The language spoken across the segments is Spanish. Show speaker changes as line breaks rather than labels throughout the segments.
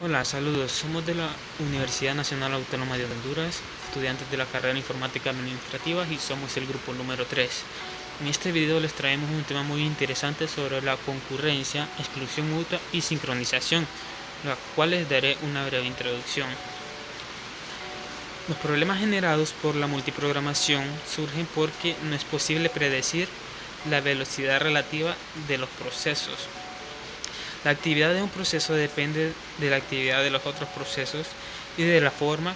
Hola, saludos. Somos de la Universidad Nacional Autónoma de Honduras, estudiantes de la carrera de Informática Administrativa y somos el grupo número 3. En este video les traemos un tema muy interesante sobre la concurrencia, exclusión mutua y sincronización, la cual les daré una breve introducción. Los problemas generados por la multiprogramación surgen porque no es posible predecir la velocidad relativa de los procesos. La actividad de un proceso depende de la actividad de los otros procesos y de la forma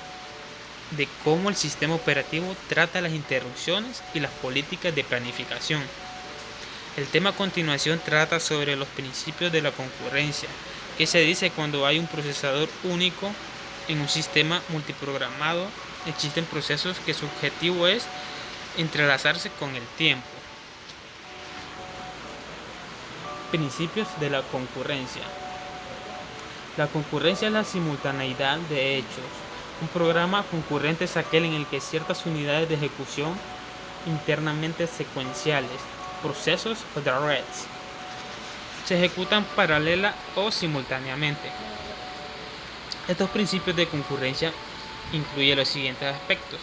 de cómo el sistema operativo trata las interrupciones y las políticas de planificación. El tema a continuación trata sobre los principios de la concurrencia, que se dice cuando hay un procesador único en un sistema multiprogramado. Existen procesos que su objetivo es entrelazarse con el tiempo. Principios de la concurrencia. La concurrencia es la simultaneidad de hechos. Un programa concurrente es aquel en el que ciertas unidades de ejecución internamente secuenciales, procesos o threads, se ejecutan paralela o simultáneamente. Estos principios de concurrencia incluyen los siguientes aspectos: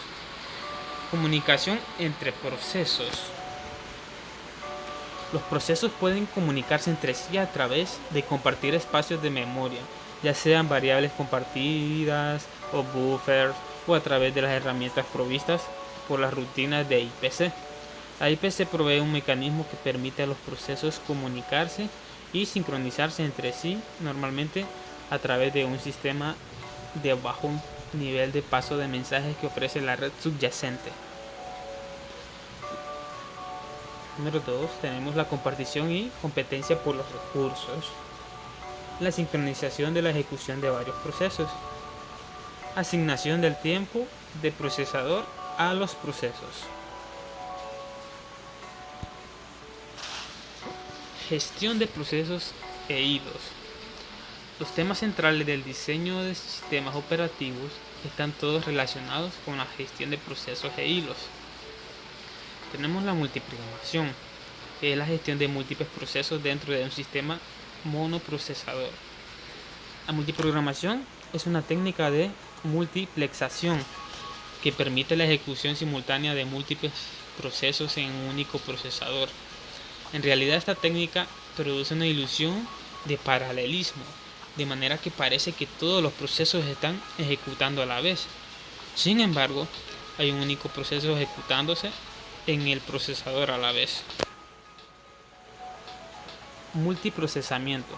comunicación entre procesos. Los procesos pueden comunicarse entre sí a través de compartir espacios de memoria, ya sean variables compartidas o buffers, o a través de las herramientas provistas por las rutinas de IPC. La IPC provee un mecanismo que permite a los procesos comunicarse y sincronizarse entre sí, normalmente a través de un sistema de bajo nivel de paso de mensajes que ofrece la red subyacente. Número 2, tenemos la compartición y competencia por los recursos. La sincronización de la ejecución de varios procesos. Asignación del tiempo de procesador a los procesos. Gestión de procesos e hilos. Los temas centrales del diseño de sistemas operativos están todos relacionados con la gestión de procesos e hilos. Tenemos la multiprogramación, que es la gestión de múltiples procesos dentro de un sistema monoprocesador. La multiprogramación es una técnica de multiplexación que permite la ejecución simultánea de múltiples procesos en un único procesador. En realidad, esta técnica produce una ilusión de paralelismo, de manera que parece que todos los procesos están ejecutando a la vez. Sin embargo, hay un único proceso ejecutándose en el procesador a la vez. Multiprocesamiento.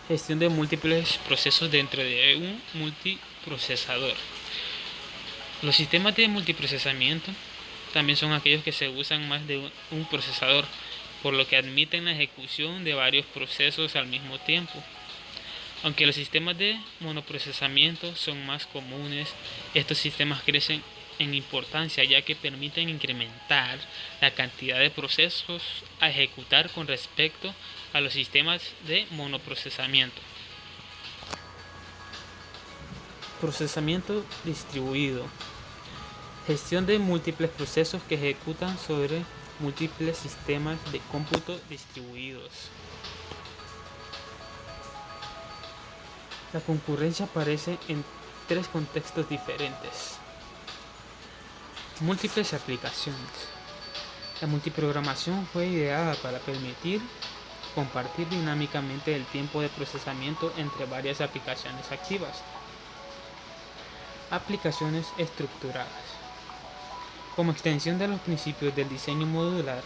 Gestión de múltiples procesos dentro de un multiprocesador. Los sistemas de multiprocesamiento también son aquellos que se usan más de un procesador, por lo que admiten la ejecución de varios procesos al mismo tiempo. Aunque los sistemas de monoprocesamiento son más comunes, estos sistemas crecen en importancia ya que permiten incrementar la cantidad de procesos a ejecutar con respecto a los sistemas de monoprocesamiento. Procesamiento distribuido. Gestión de múltiples procesos que ejecutan sobre múltiples sistemas de cómputo distribuidos. La concurrencia aparece en tres contextos diferentes. Múltiples aplicaciones. La multiprogramación fue ideada para permitir compartir dinámicamente el tiempo de procesamiento entre varias aplicaciones activas. Aplicaciones estructuradas. Como extensión de los principios del diseño modular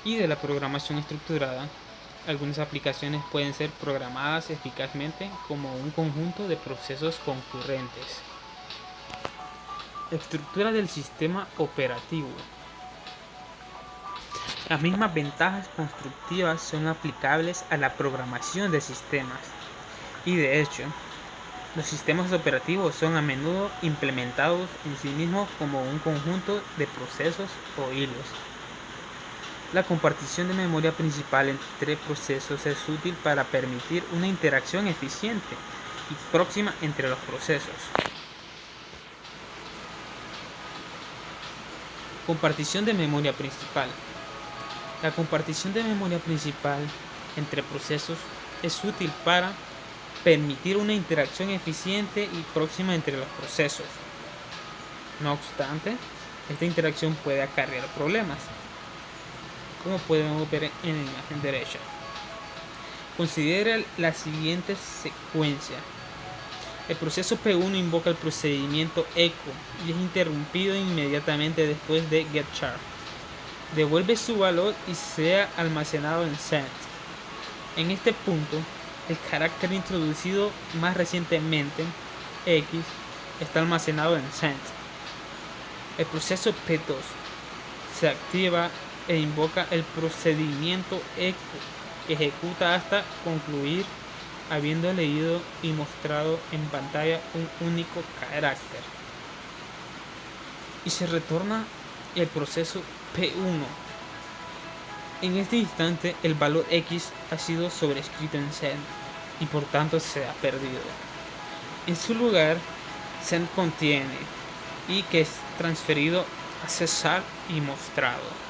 y de la programación estructurada, algunas aplicaciones pueden ser programadas eficazmente como un conjunto de procesos concurrentes. Estructura del sistema operativo. Las mismas ventajas constructivas son aplicables a la programación de sistemas, y de hecho, los sistemas operativos son a menudo implementados en sí mismos como un conjunto de procesos o hilos. La compartición de memoria principal entre procesos es útil para permitir una interacción eficiente y próxima entre los procesos. Compartición de memoria principal. La compartición de memoria principal entre procesos es útil para permitir una interacción eficiente y próxima entre los procesos. No obstante, esta interacción puede acarrear problemas, como podemos ver en la imagen derecha. Considera la siguiente secuencia. El proceso P1 invoca el procedimiento echo y es interrumpido inmediatamente después de getChar. Devuelve su valor y sea almacenado en send. En este punto, el carácter introducido más recientemente, X, está almacenado en send. El proceso P2 se activa e invoca el procedimiento echo que ejecuta hasta concluir habiendo leído y mostrado en pantalla un único carácter. Y se retorna el proceso P1. En este instante el valor X ha sido sobrescrito en send y por tanto se ha perdido. En su lugar, send contiene y que es transferido a cesar y mostrado.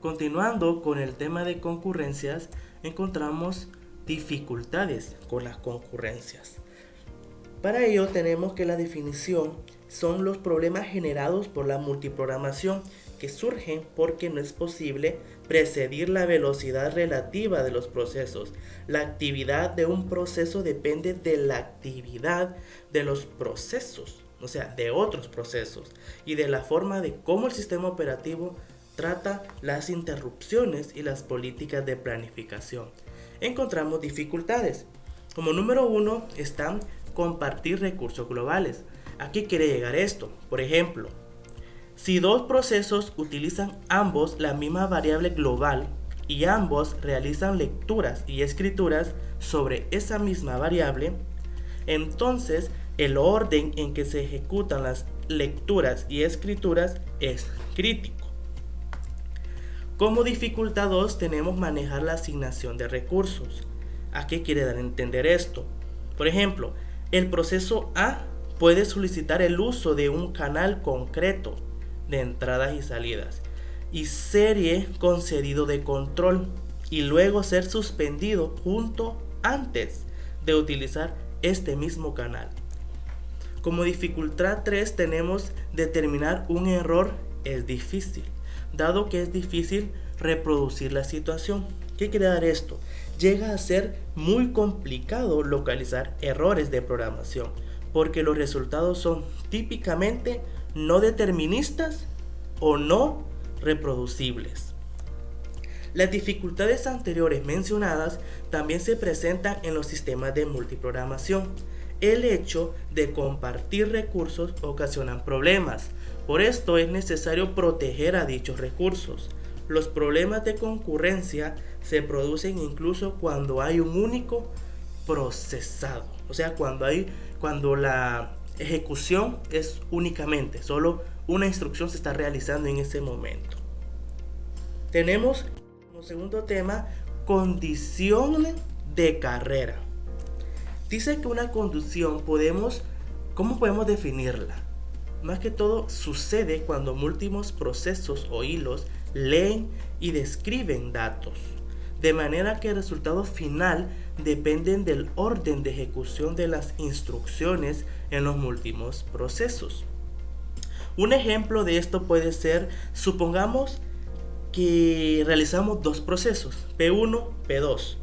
Continuando con el tema de concurrencias, encontramos dificultades con las concurrencias. Para ello tenemos que la definición son los problemas generados por la multiprogramación que surgen porque no es posible precedir la velocidad relativa de los procesos. La actividad de un proceso depende de la actividad de los procesos, o sea, de otros procesos, y de la forma de cómo el sistema operativo trata las interrupciones y las políticas de planificación. Encontramos dificultades. Como número 1 están compartir recursos globales. ¿A qué quiere llegar esto? Por ejemplo, si dos procesos utilizan ambos la misma variable global y ambos realizan lecturas y escrituras sobre esa misma variable, entonces el orden en que se ejecutan las lecturas y escrituras es crítico. Como dificultad 2 tenemos manejar la asignación de recursos. ¿A qué quiere dar a entender esto? Por ejemplo, el proceso A puede solicitar el uso de un canal concreto de entradas y salidas y serie concedido de control y luego ser suspendido junto antes de utilizar este mismo canal. Como dificultad 3 tenemos determinar un error es difícil, dado que es difícil reproducir la situación. ¿Qué quiere dar esto? Llega a ser muy complicado localizar errores de programación, porque los resultados son típicamente no deterministas o no reproducibles. Las dificultades anteriores mencionadas también se presentan en los sistemas de multiprogramación. El hecho de compartir recursos ocasiona problemas. Por esto es necesario proteger a dichos recursos. Los problemas de concurrencia se producen incluso cuando hay un único procesado. O sea, cuando la ejecución es únicamente, solo una instrucción se está realizando en ese momento. Tenemos como segundo tema, condición de carrera. Dice que una condición ¿cómo podemos definirla? Más que todo sucede cuando múltiples procesos o hilos leen y describen datos, de manera que el resultado final dependen del orden de ejecución de las instrucciones en los múltiples procesos. Un ejemplo de esto puede ser, supongamos que realizamos dos procesos, P1, P2,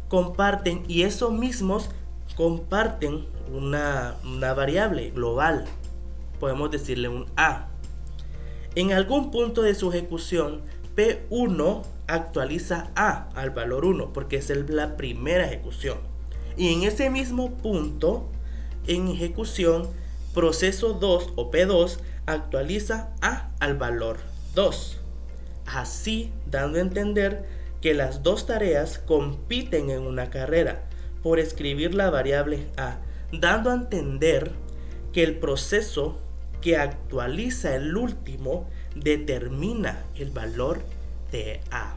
comparten y esos mismos comparten una variable global, podemos decirle un A. En algún punto de su ejecución, P1 actualiza A al valor 1 porque es la primera ejecución. Y en ese mismo punto, en ejecución, proceso 2 o P2 actualiza A al valor 2. Así dando a entender que las dos tareas compiten en una carrera por escribir la variable A, dando a entender que el proceso que actualiza el último determina el valor de A.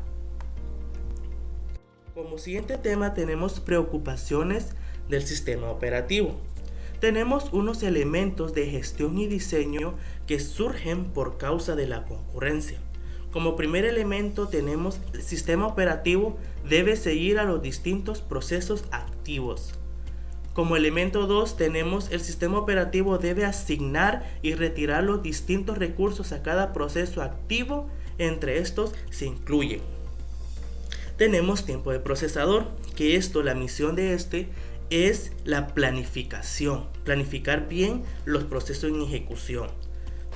Como siguiente tema tenemos preocupaciones del sistema operativo. Tenemos unos elementos de gestión y diseño que surgen por causa de la concurrencia. Como primer elemento tenemos el sistema operativo debe seguir a los distintos procesos activos. Como elemento 2 tenemos el sistema operativo debe asignar y retirar los distintos recursos a cada proceso activo, entre estos se incluyen. Tenemos tiempo de procesador, que la misión de es la planificación, planificar bien los procesos en ejecución.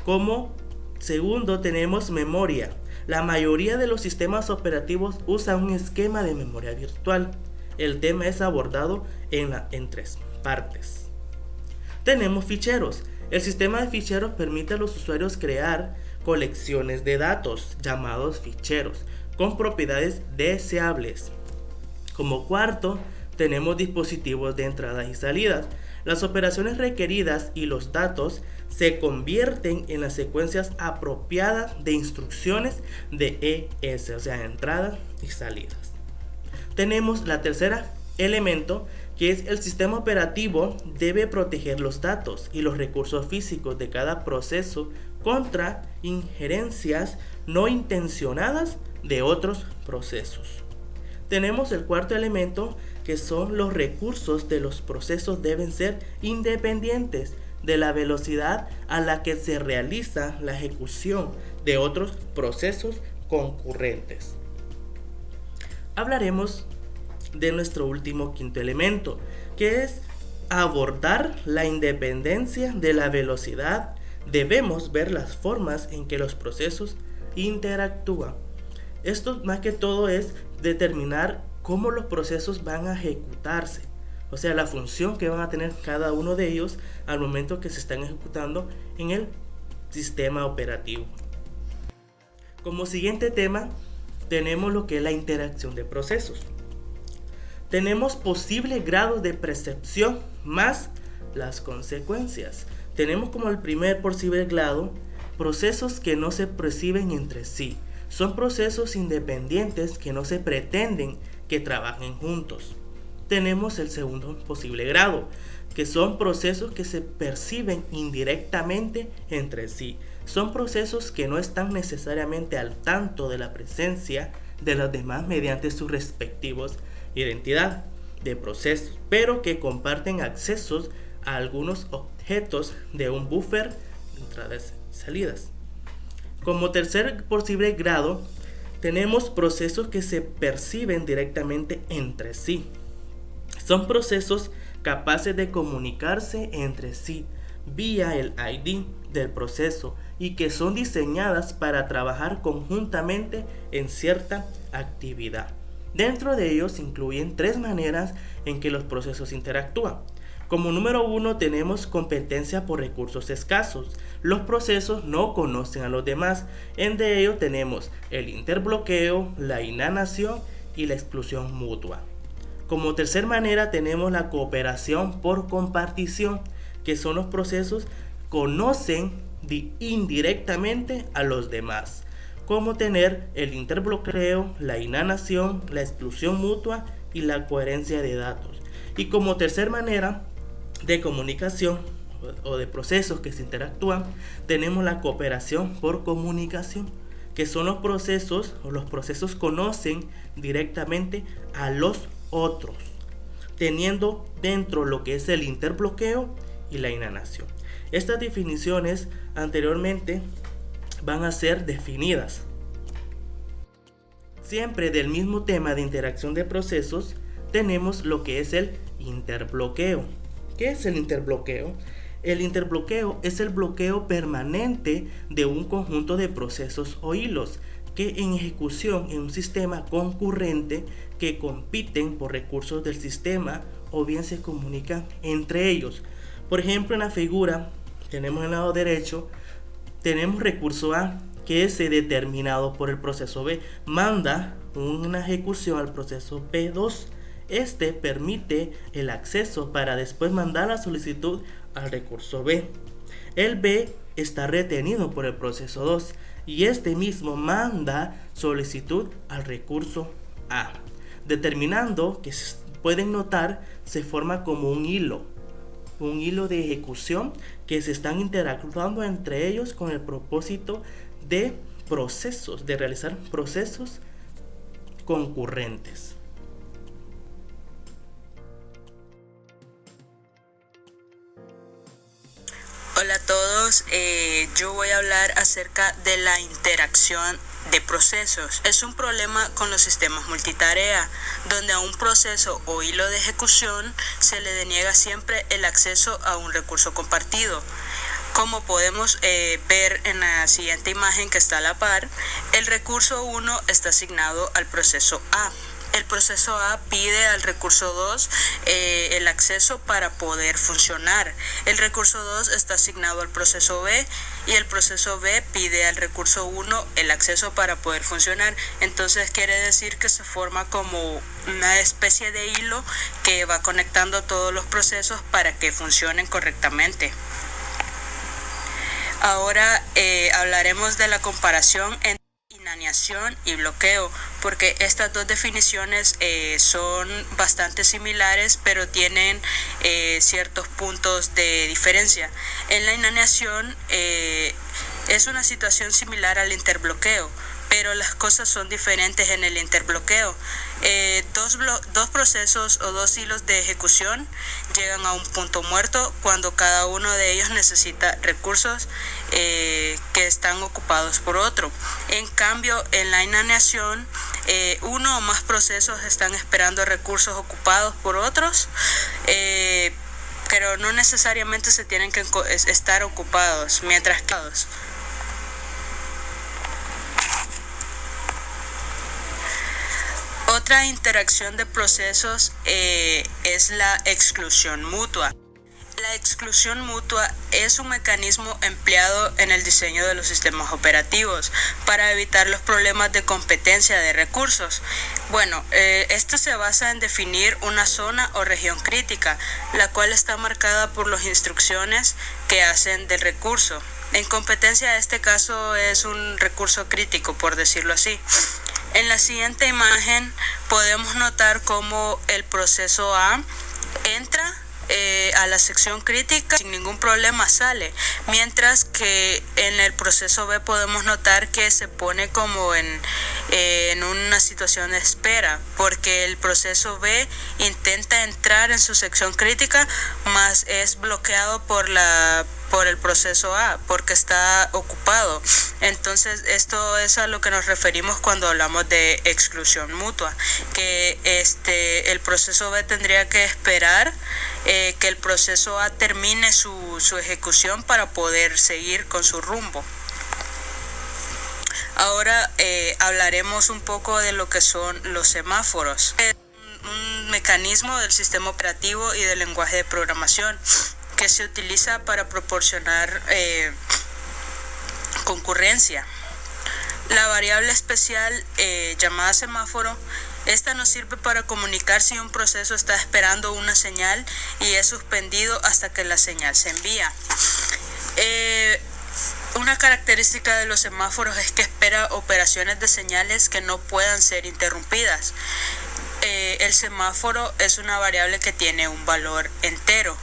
Como segundo tenemos memoria. La mayoría de los sistemas operativos usan un esquema de memoria virtual. El tema es abordado en 3 partes. Tenemos ficheros. El sistema de ficheros permite a los usuarios crear colecciones de datos llamados ficheros con propiedades deseables. Como cuarto, tenemos dispositivos de entradas y salidas. Las operaciones requeridas y los datos se convierten en las secuencias apropiadas de instrucciones de ES, o sea, entradas y salidas. Tenemos la tercera elemento, que es el sistema operativo debe proteger los datos y los recursos físicos de cada proceso contra injerencias no intencionadas de otros procesos. Tenemos el cuarto elemento, que son los recursos de los procesos deben ser independientes de la velocidad a la que se realiza la ejecución de otros procesos concurrentes. Hablaremos de nuestro último quinto elemento, que es abordar la independencia de la velocidad. Debemos ver las formas en que los procesos interactúan. Esto más que todo es determinar cómo los procesos van a ejecutarse, o sea, la función que van a tener cada uno de ellos al momento que se están ejecutando en el sistema operativo. Como siguiente tema tenemos lo que es la interacción de procesos. Tenemos posibles grados de percepción más las consecuencias. Tenemos como el primer posible grado procesos que no se perciben entre sí. Son procesos independientes que no se pretenden que trabajen juntos. Tenemos el segundo posible grado, que son procesos que se perciben indirectamente entre sí. Son procesos que no están necesariamente al tanto de la presencia de los demás mediante sus respectivos identidad de procesos, pero que comparten accesos a algunos objetos de un buffer de entradas y salidas. Como tercer posible grado, tenemos procesos que se perciben directamente entre sí. Son procesos capaces de comunicarse entre sí vía el ID del proceso y que son diseñadas para trabajar conjuntamente en cierta actividad. Dentro de ellos incluyen 3 maneras en que los procesos interactúan. Como número 1 tenemos competencia por recursos escasos. Los procesos no conocen a los demás. Entre ellos tenemos el interbloqueo, la inanación y la exclusión mutua. Como tercer manera tenemos la cooperación por compartición, que son los procesos conocen indirectamente a los demás, como tener el interbloqueo, la inanación, la exclusión mutua y la coherencia de datos. Y como tercer manera de comunicación o de procesos que se interactúan, tenemos la cooperación por comunicación, que son los procesos conocen directamente a los otros, teniendo dentro lo que es el interbloqueo y la inanación. Estas definiciones anteriormente van a ser definidas. Siempre del mismo tema de interacción de procesos, tenemos lo que es el interbloqueo. ¿Qué es el interbloqueo? El interbloqueo es el bloqueo permanente de un conjunto de procesos o hilos que en ejecución en un sistema concurrente que compiten por recursos del sistema o bien se comunican entre ellos. Por ejemplo, en la figura tenemos en el lado derecho, tenemos recurso A que es determinado por el proceso B, manda una ejecución al proceso B2 Este permite el acceso para después mandar la solicitud al recurso B. El B está retenido por el proceso 2 y este mismo manda solicitud al recurso A, determinando que pueden notar se forma como un hilo de ejecución que se están interactuando entre ellos con el propósito de realizar procesos concurrentes.
Hola a todos, yo voy a hablar acerca de la interacción de procesos. Es un problema con los sistemas multitarea, donde a un proceso o hilo de ejecución se le deniega siempre el acceso a un recurso compartido. Como podemos ver en la siguiente imagen que está a la par, el recurso 1 está asignado al proceso A. El proceso A pide al recurso 2 el acceso para poder funcionar. El recurso 2 está asignado al proceso B y el proceso B pide al recurso 1 el acceso para poder funcionar. Entonces quiere decir que se forma como una especie de hilo que va conectando todos los procesos para que funcionen correctamente. Ahora hablaremos de la comparación entre inaneación y bloqueo, porque estas dos definiciones son bastante similares, pero tienen ciertos puntos de diferencia. En la inaneación es una situación similar al interbloqueo, pero las cosas son diferentes en el interbloqueo. Dos procesos o dos hilos de ejecución llegan a un punto muerto cuando cada uno de ellos necesita recursos que están ocupados por otro. En cambio, en la inaneación, uno o más procesos están esperando recursos ocupados por otros, pero no necesariamente se tienen que estar ocupados, mientras que otra interacción de procesos es la exclusión mutua. La exclusión mutua es un mecanismo empleado en el diseño de los sistemas operativos para evitar los problemas de competencia de recursos. Bueno, esto se basa en definir una zona o región crítica, la cual está marcada por las instrucciones que hacen del recurso. En competencia, este caso es un recurso crítico, por decirlo así. En la siguiente imagen podemos notar cómo el proceso A entra a la sección crítica sin ningún problema sale, mientras que en el proceso B podemos notar que se pone como en una situación de espera, porque el proceso B intenta entrar en su sección crítica, mas es bloqueado por el proceso A porque está ocupado. Entonces esto es a lo que nos referimos cuando hablamos de exclusión mutua, que el proceso B tendría que esperar que el proceso A termine su ejecución para poder seguir con su rumbo. Ahora hablaremos un poco de lo que son los semáforos. Es un mecanismo del sistema operativo y del lenguaje de programación que se utiliza para proporcionar concurrencia. La variable especial llamada semáforo, esta nos sirve para comunicar si un proceso está esperando una señal y es suspendido hasta que la señal se envía. Una característica de los semáforos es que espera operaciones de señales que no puedan ser interrumpidas. El semáforo es una variable que tiene un valor entero.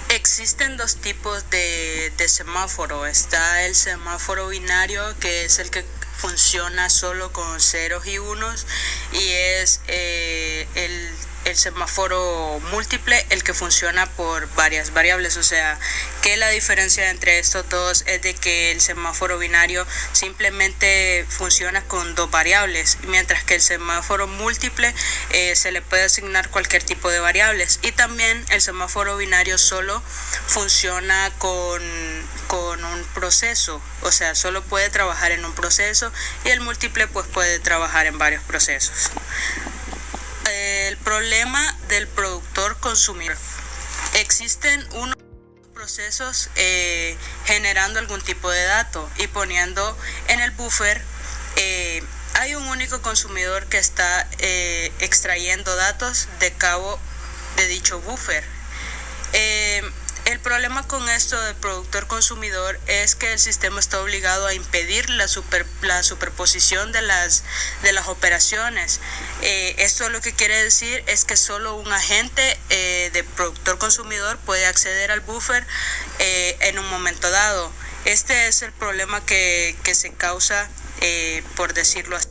Existen dos tipos de semáforo. Está el semáforo binario, que es el que funciona solo con ceros y unos, y es el semáforo múltiple, el que funciona por varias variables. O sea, que la diferencia entre estos dos es de que el semáforo binario simplemente funciona con dos variables, mientras que el semáforo múltiple se le puede asignar cualquier tipo de variables. Y también el semáforo binario solo funciona con un proceso, o sea, solo puede trabajar en un proceso, y el múltiple pues puede trabajar en varios procesos. El problema del productor consumidor. Existen unos procesos generando algún tipo de dato y poniendo en el buffer. Hay un único consumidor que está extrayendo datos de cabo de dicho buffer. El problema con esto del productor consumidor es que el sistema está obligado a impedir la superposición de las operaciones. Esto lo que quiere decir es que solo un agente de productor consumidor puede acceder al buffer en un momento dado. Este es el problema que se causa, por decirlo así.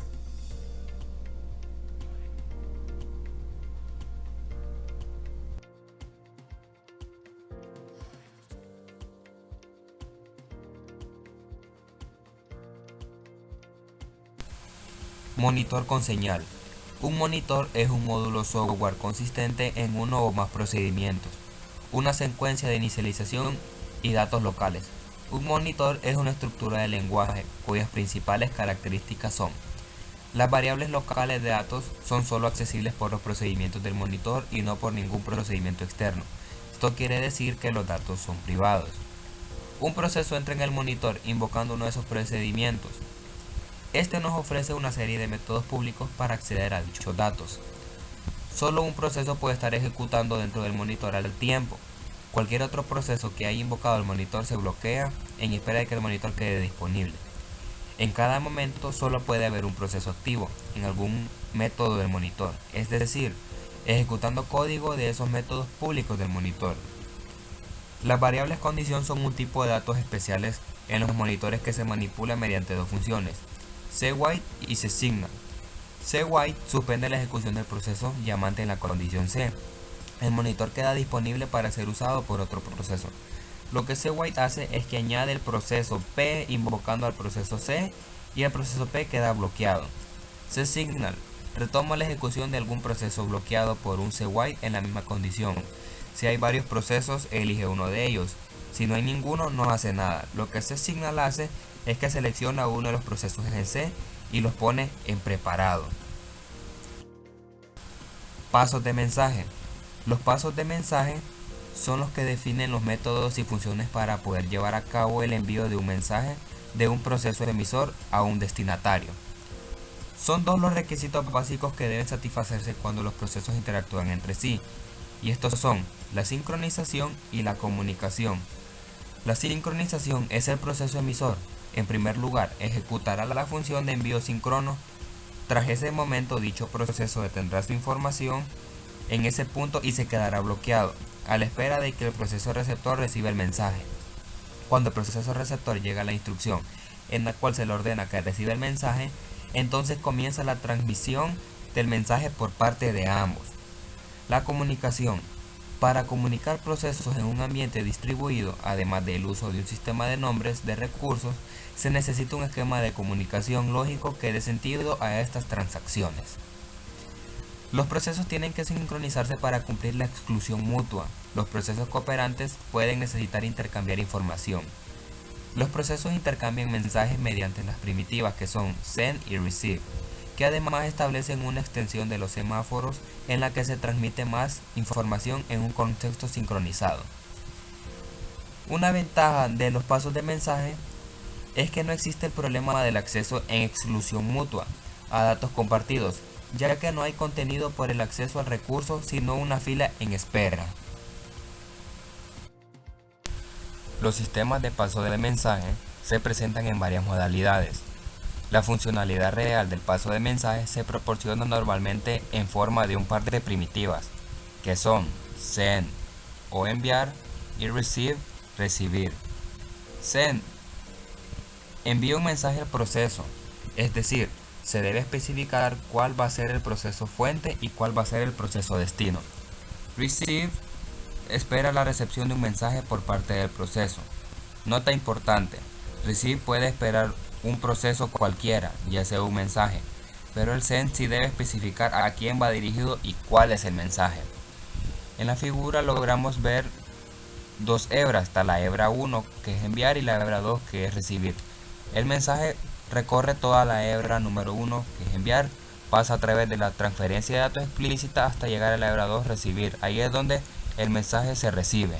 Monitor con señal. Un monitor es un módulo software consistente en uno o más procedimientos, una secuencia de inicialización y datos locales. Un monitor es una estructura de lenguaje cuyas principales características son: las variables locales de datos son solo accesibles por los procedimientos del monitor y no por ningún procedimiento externo. Esto quiere decir que los datos son privados. Un proceso entra en el monitor invocando uno de esos procedimientos. Este nos ofrece una serie de métodos públicos para acceder a dichos datos. Solo un proceso puede estar ejecutando dentro del monitor al tiempo. Cualquier otro proceso que haya invocado el monitor se bloquea en espera de que el monitor quede disponible. En cada momento solo puede haber un proceso activo en algún método del monitor, es decir, ejecutando código de esos métodos públicos del monitor. Las variables condición son un tipo de datos especiales en los monitores que se manipulan mediante dos funciones: cWait y cSignal. cWait suspende la ejecución del proceso llamante en la condición C. El monitor queda disponible para ser usado por otro proceso. Lo que cWait hace es que añade el proceso P invocando al proceso C y el proceso P queda bloqueado. cSignal retoma la ejecución de algún proceso bloqueado por un cWait en la misma condición. Si hay varios procesos, elige uno de ellos. Si no hay ninguno, no hace nada. Lo que cSignal hace es que selecciona uno de los procesos en C y los pone en preparado. Pasos de mensaje. Los pasos de mensaje son los que definen los métodos y funciones para poder llevar a cabo el envío de un mensaje de un proceso emisor a un destinatario. Son dos los requisitos básicos que deben satisfacerse cuando los procesos interactúan entre sí, y estos son la sincronización y la comunicación. La sincronización es el proceso emisor. En primer lugar, ejecutará la función de envío síncrono. Tras ese momento, dicho proceso detendrá su información en ese punto y se quedará bloqueado, a la espera de que el proceso receptor reciba el mensaje. Cuando el proceso receptor llega a la instrucción en la cual se le ordena que reciba el mensaje, entonces comienza la transmisión del mensaje por parte de ambos. La comunicación. Para comunicar procesos en un ambiente distribuido, además del uso de un sistema de nombres de recursos, se necesita un esquema de comunicación lógico que dé sentido a estas transacciones. Los procesos tienen que sincronizarse para cumplir la exclusión mutua. Los procesos cooperantes pueden necesitar intercambiar información. Los procesos intercambian mensajes mediante las primitivas que son send y receive, que además establecen una extensión de los semáforos en la que se transmite más información en un contexto sincronizado. Una ventaja de los pasos de mensaje es que no existe el problema del acceso en exclusión mutua a datos compartidos, ya que no hay contenido por el acceso al recurso, sino una fila en espera. Los sistemas de paso de mensaje se presentan en varias modalidades. La funcionalidad real del paso de mensaje se proporciona normalmente en forma de un par de primitivas, que son send o enviar y receive, recibir. Send envía un mensaje al proceso, es decir, se debe especificar cuál va a ser el proceso fuente y cuál va a ser el proceso destino. Receive espera la recepción de un mensaje por parte del proceso. Nota importante: receive puede esperar un proceso cualquiera, ya sea un mensaje, pero el send sí debe especificar a quién va dirigido y cuál es el mensaje. En la figura logramos ver dos hebras, está la hebra 1 que es enviar y la hebra 2 que es recibir. El mensaje recorre toda la hebra número 1 que es enviar, pasa a través de la transferencia de datos explícita hasta llegar a la hebra 2 recibir. Ahí es donde el mensaje se recibe.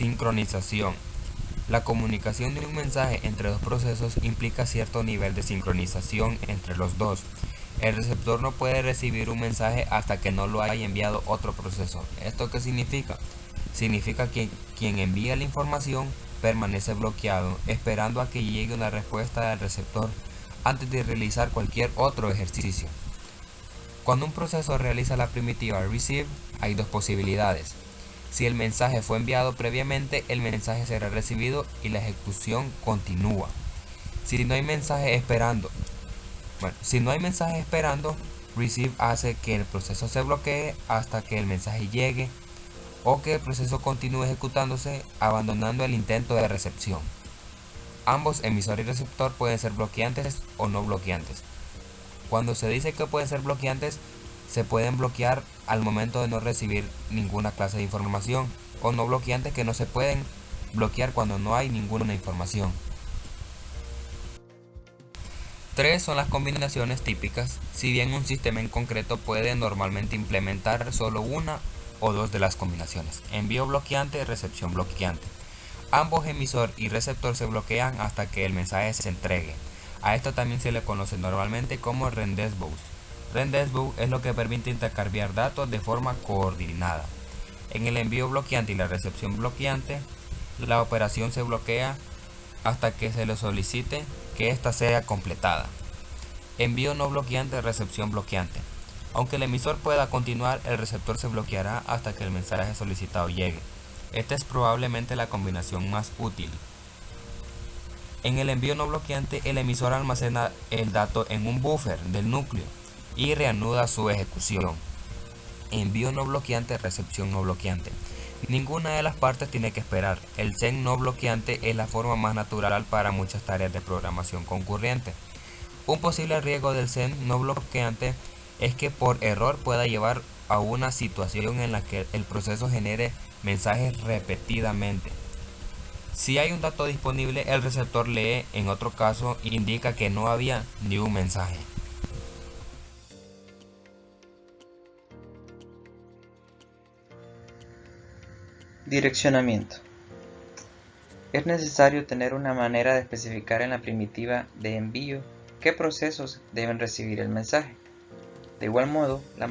Sincronización. La comunicación de un mensaje entre dos procesos implica cierto nivel de sincronización entre los dos. El receptor no puede recibir un mensaje hasta que no lo haya enviado otro proceso. ¿Esto qué significa? Significa que quien envía la información permanece bloqueado esperando a que llegue una respuesta del receptor antes de realizar cualquier otro ejercicio. Cuando un proceso realiza la primitiva receive, hay dos posibilidades. Si el mensaje fue enviado previamente, el mensaje será recibido y la ejecución continúa. Si no hay mensaje esperando, receive hace que el proceso se bloquee hasta que el mensaje llegue o que el proceso continúe ejecutándose, abandonando el intento de recepción. Ambos, emisor y receptor, pueden ser bloqueantes o no bloqueantes. Cuando se dice que pueden ser bloqueantes, se pueden bloquear al momento de no recibir ninguna clase de información, o no bloqueantes que no se pueden bloquear cuando no hay ninguna información. 3 son las combinaciones típicas, si bien un sistema en concreto puede normalmente implementar solo una o dos de las combinaciones: envío bloqueante y recepción bloqueante. Ambos, emisor y receptor, se bloquean hasta que el mensaje se entregue. A esto también se le conoce normalmente como rendezvous. Rendezvous es lo que permite intercambiar datos de forma coordinada. En el envío bloqueante y la recepción bloqueante, la operación se bloquea hasta que se le solicite que ésta sea completada. Envío no bloqueante, recepción bloqueante. Aunque el emisor pueda continuar, el receptor se bloqueará hasta que el mensaje solicitado llegue. Esta es probablemente la combinación más útil. En el envío no bloqueante, el emisor almacena el dato en un buffer del núcleo y reanuda su ejecución. Envío no bloqueante, recepción no bloqueante. Ninguna de las partes tiene que esperar. El send no bloqueante es la forma más natural para muchas tareas de programación concurrente. Un posible riesgo del send no bloqueante es que por error pueda llevar a una situación en la que el proceso genere mensajes repetidamente. Si hay un dato disponible, el receptor lee, en otro caso indica que no había ni un mensaje.
Direccionamiento. Es necesario tener una manera de especificar en la primitiva de envío qué procesos deben recibir el mensaje. De igual modo, la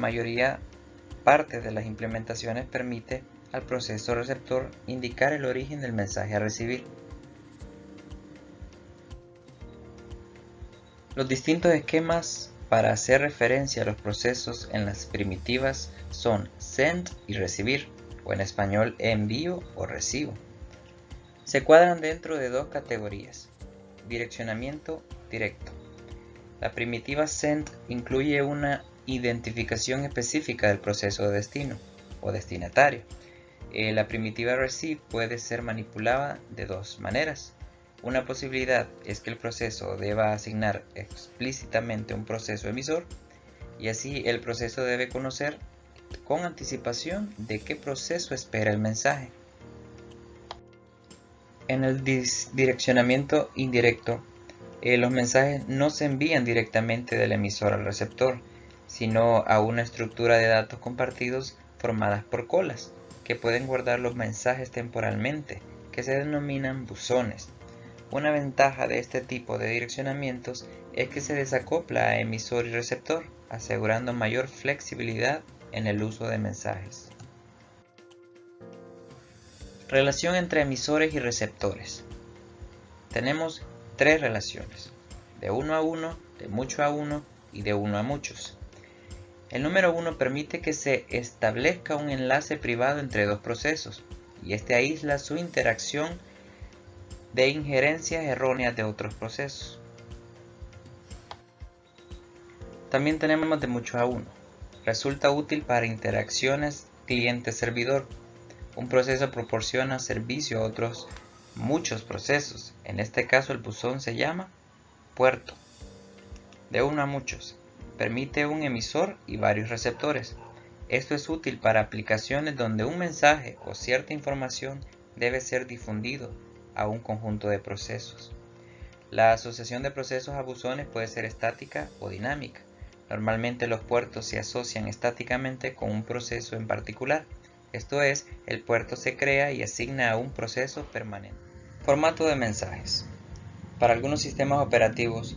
parte de las implementaciones permite al proceso receptor indicar el origen del mensaje a recibir. Los distintos esquemas para hacer referencia a los procesos en las primitivas son send y recibir, o en español envío o recibo. Se cuadran dentro de dos categorías: direccionamiento directo. La primitiva send incluye una identificación específica del proceso de destino o destinatario. La primitiva receive puede ser manipulada de dos maneras. Una posibilidad es que el proceso deba asignar explícitamente un proceso emisor, y así el proceso debe conocer con anticipación de qué proceso espera el mensaje. En el direccionamiento indirecto, los mensajes no se envían directamente del emisor al receptor, sino a una estructura de datos compartidos formadas por colas, que pueden guardar los mensajes temporalmente, que se denominan buzones. Una ventaja de este tipo de direccionamientos es que se desacopla a emisor y receptor, asegurando mayor flexibilidad en el uso de mensajes. Relación entre emisores y receptores. Tenemos tres relaciones: de uno a uno, de mucho a uno y de uno a muchos. El número 1 permite que se establezca un enlace privado entre dos procesos, y este aísla su interacción de injerencias erróneas de otros procesos. También tenemos de mucho a uno. Resulta útil para interacciones cliente-servidor. Un proceso proporciona servicio a otros muchos procesos. En este caso el buzón se llama puerto. De uno a muchos. Permite un emisor y varios receptores. Esto es útil para aplicaciones donde un mensaje o cierta información debe ser difundido a un conjunto de procesos. La asociación de procesos a buzones puede ser estática o dinámica. Normalmente los puertos se asocian estáticamente con un proceso en particular, Esto es, el puerto se crea y asigna a un proceso permanente. Formato de mensajes. Para algunos sistemas operativos,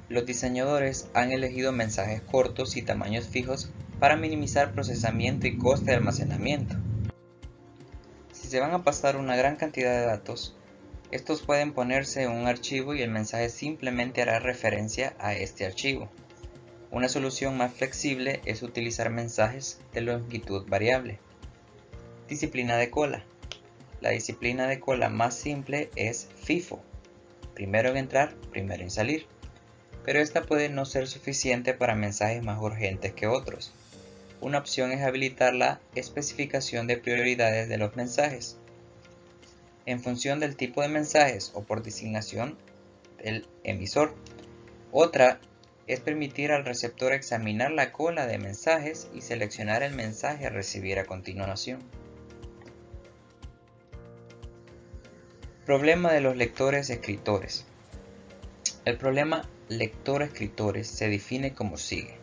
los diseñadores han elegido mensajes cortos y tamaños fijos para minimizar procesamiento y coste de almacenamiento. Si se van a pasar una gran cantidad de datos, estos pueden ponerse en un archivo y el mensaje simplemente hará referencia a este archivo. Una solución más flexible es utilizar mensajes de longitud variable. Disciplina de cola. La disciplina de cola más simple es FIFO, primero en entrar, primero en salir, pero esta puede no ser suficiente para mensajes más urgentes que otros. Una opción es habilitar la especificación de prioridades de los mensajes, en función del tipo de mensajes o por designación del emisor. Otra es permitir al receptor examinar la cola de mensajes y seleccionar el mensaje a recibir a continuación. Problema de los lectores-escritores. El problema lector-escritores se define como sigue.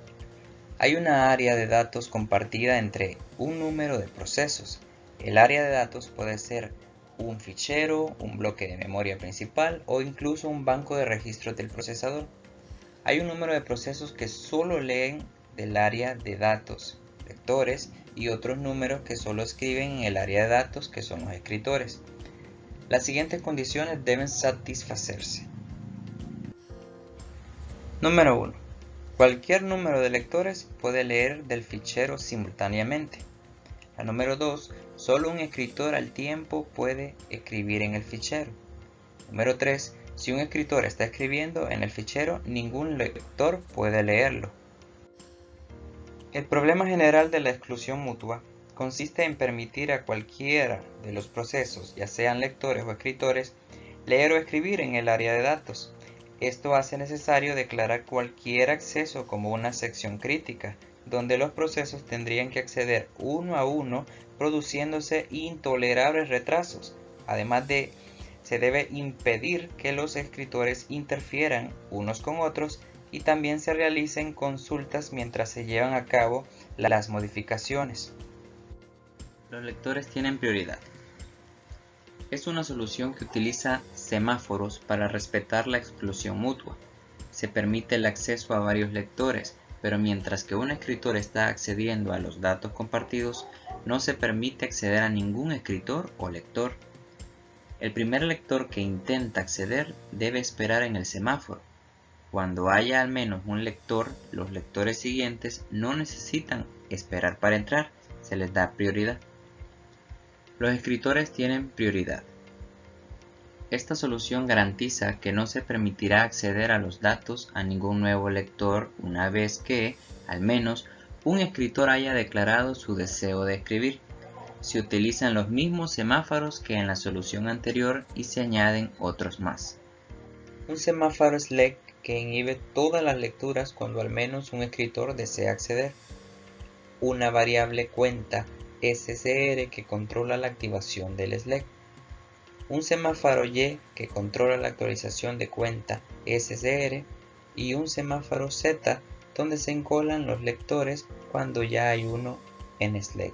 Hay una área de datos compartida entre un número de procesos. El área de datos puede ser un fichero, un bloque de memoria principal o incluso un banco de registros del procesador. Hay un número de procesos que solo leen del área de datos, lectores, y otros números que solo escriben en el área de datos, que son los escritores. Las siguientes condiciones deben satisfacerse. Número 1. Cualquier número de lectores puede leer del fichero simultáneamente. La número 2. Solo un escritor al tiempo puede escribir en el fichero. Número 3. Si un escritor está escribiendo en el fichero, ningún lector puede leerlo. El problema general de la exclusión mutua consiste en permitir a cualquiera de los procesos, ya sean lectores o escritores, leer o escribir en el área de datos. Esto hace necesario declarar cualquier acceso como una sección crítica, donde los procesos tendrían que acceder uno a uno, produciéndose intolerables retrasos. Además se debe impedir que los escritores interfieran unos con otros y también se realicen consultas mientras se llevan a cabo las modificaciones. Los lectores tienen prioridad. Es una solución que utiliza semáforos para respetar la exclusión mutua. Se permite el acceso a varios lectores, pero mientras que un escritor está accediendo a los datos compartidos, no se permite acceder a ningún escritor o lector. El primer lector que intenta acceder debe esperar en el semáforo. Cuando haya al menos un lector, los lectores siguientes no necesitan esperar para entrar, se les da prioridad. Los escritores tienen prioridad. Esta solución garantiza que no se permitirá acceder a los datos a ningún nuevo lector una vez que, al menos, un escritor haya declarado su deseo de escribir. Se utilizan los mismos semáforos que en la solución anterior y se añaden otros más. Un semáforo SLEC que inhibe todas las lecturas cuando al menos un escritor desea acceder. Una variable cuenta SCR que controla la activación del SLEC. Un semáforo Y que controla la actualización de cuenta SCR y un semáforo Z donde se encolan los lectores cuando ya hay uno en SLEC.